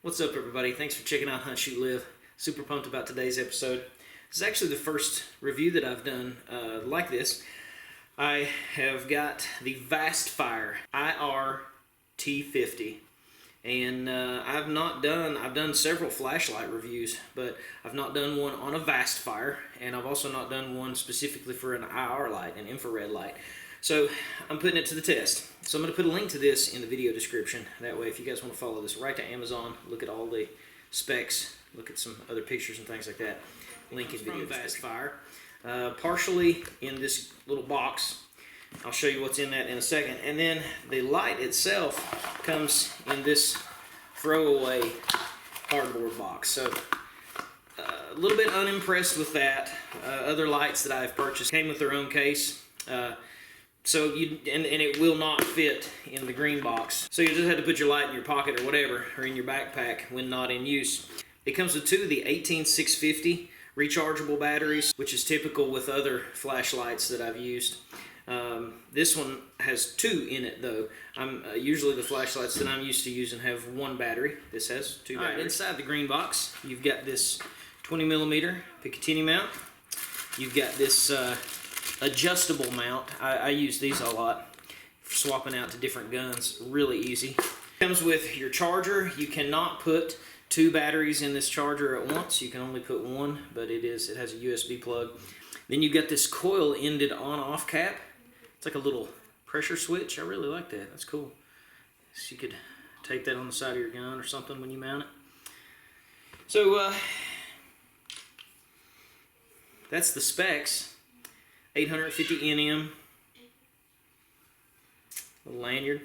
What's up, everybody? Thanks for checking out Hunt Shoot Live. Super pumped about today's episode. This is actually the first review that I've done like this. I have got the Vastfire T50, and I've done several flashlight reviews, but I've not done one on a Vastfire, and I've also not done one specifically for an IR light, an infrared light. So I'm putting it to the test. So I'm going to put a link to this in the video description. That way, if you guys want to follow this right to Amazon, look at all the specs, look at some other pictures and things like that. Link in video description. Vastfire, partially in this little box. I'll show you what's in that in a second. And then the light itself comes in this throwaway cardboard box. So a little bit unimpressed with that. Other lights that I've purchased came with their own case. So and it will not fit in the green box. So you just have to put your light in your pocket or whatever, or in your backpack when not in use. It comes with two of the 18650 rechargeable batteries, which is typical with other flashlights that I've used. This one has two in it though. Usually the flashlights that I'm used to using have one battery. This has two batteries. Right, inside the green box, you've got this 20mm Picatinny mount. You've got this adjustable mount. I use these a lot for swapping out to different guns. Really easy. Comes with your charger. You cannot put two batteries in this charger at once. You can only put one, but it has a USB plug. Then you've got this coil-ended on-off cap. It's like a little pressure switch. I really like that. That's cool. So you could take that on the side of your gun or something when you mount it. So that's the specs. 850 Nm, little lanyard.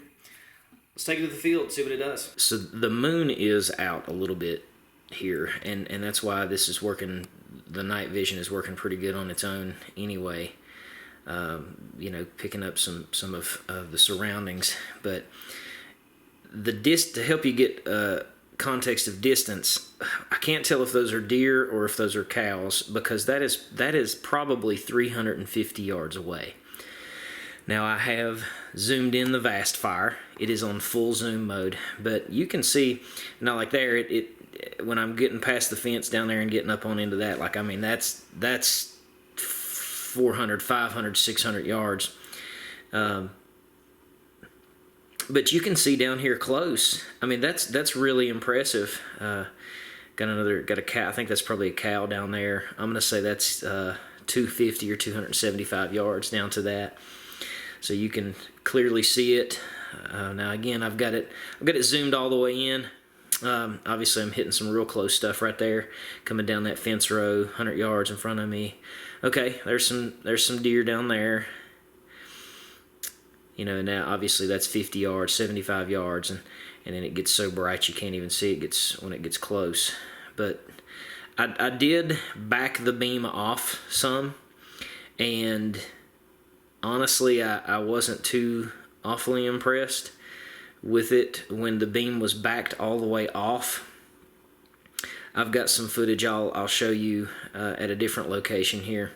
Let's take it to the field, see what it does. So the moon is out a little bit here, and that's why this is working. The night vision is working pretty good on its own anyway. You know, picking up some of the surroundings, but to help you get context of distance, I can't tell if those are deer or if those are cows, because that is probably 350 yards away. Now I have zoomed in the Vastfire. It is on full zoom mode, but you can see now, like there, when I'm getting past the fence down there and getting up on into that, like, I mean, that's 400, 500, 600 yards. But you can see down here close. I mean, that's really impressive. Got a cow. I think that's probably a cow down there. I'm gonna say that's 250 or 275 yards down to that. So you can clearly see it. Now again, I've got it zoomed all the way in. Obviously, I'm hitting some real close stuff right there, coming down that fence row, 100 yards in front of me. Okay, there's some deer down there. You know, now obviously that's 50 yards, 75 yards, and then it gets so bright you can't even see it when it gets close. But I did back the beam off some, and honestly, I wasn't too awfully impressed with it when the beam was backed all the way off. I've got some footage I'll show you at a different location here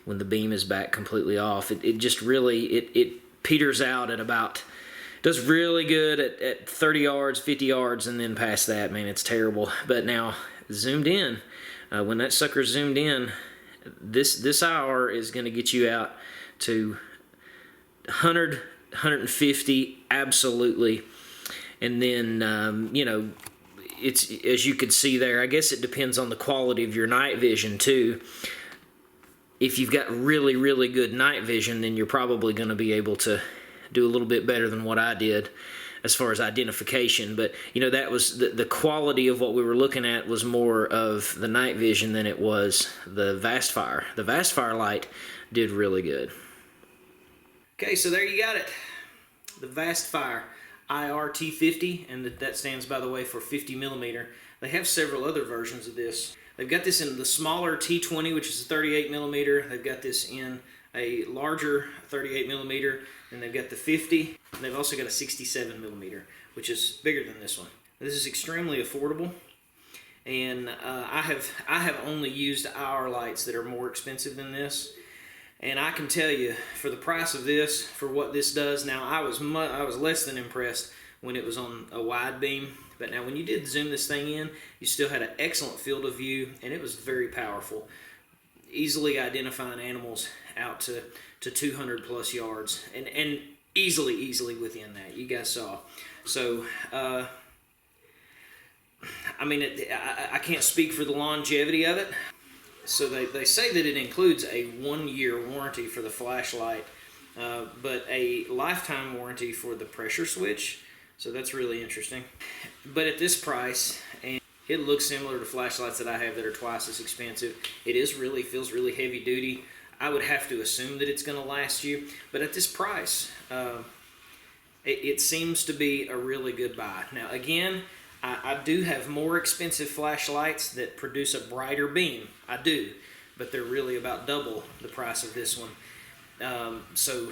when the beam is back completely off. It just really, it peters out at about, does really good at 30 yards, 50 yards, and then past that, man, it's terrible. But now, zoomed in, when that sucker's zoomed in, this IR is going to get you out to 100, 150, absolutely. And then, you know, it's, as you could see there, I guess it depends on the quality of your night vision too. If you've got really, really good night vision, then you're probably going to be able to do a little bit better than what I did as far as identification. But, you know, that was the quality of what we were looking at was more of the night vision than it was the Vastfire. The Vastfire light did really good. Okay, so there you got it. The Vastfire T50, and that stands, by the way, for 50mm. They have several other versions of this. They've got this in the smaller T20, which is a 38mm. They've got this in a larger 38mm, and they've got the 50. And they've also got a 67mm, which is bigger than this one. This is extremely affordable, and I have only used IR lights that are more expensive than this. And I can tell you, for the price of this, for what this does, now I was less than impressed when it was on a wide beam. But now when you did zoom this thing in, you still had an excellent field of view, and it was very powerful. Easily identifying animals out to 200 plus yards, and easily within that. You guys saw. So, I mean, I can't speak for the longevity of it. So they say that it includes a 1-year warranty for the flashlight, but a lifetime warranty for the pressure switch. So that's really interesting. But at this price, and it looks similar to flashlights that I have that are twice as expensive. It feels really heavy duty. I would have to assume that it's going to last you. But at this price, it seems to be a really good buy. Now again, I do have more expensive flashlights that produce a brighter beam. I do. But they're really about double the price of this one. So,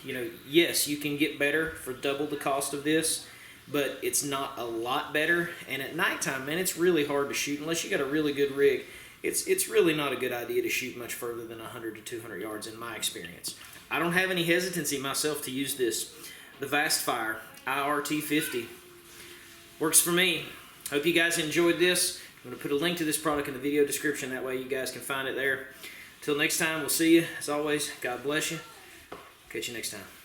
you know, yes, you can get better for double the cost of this, but it's not a lot better. And at nighttime, man, it's really hard to shoot unless you got a really good rig. It's really not a good idea to shoot much further than 100 to 200 yards in my experience. I don't have any hesitancy myself to use this. The Vastfire T50 works for me. Hope you guys enjoyed this. I'm going to put a link to this product in the video description. That way you guys can find it there. Till next time, we'll see you. As always, God bless you. Catch you next time.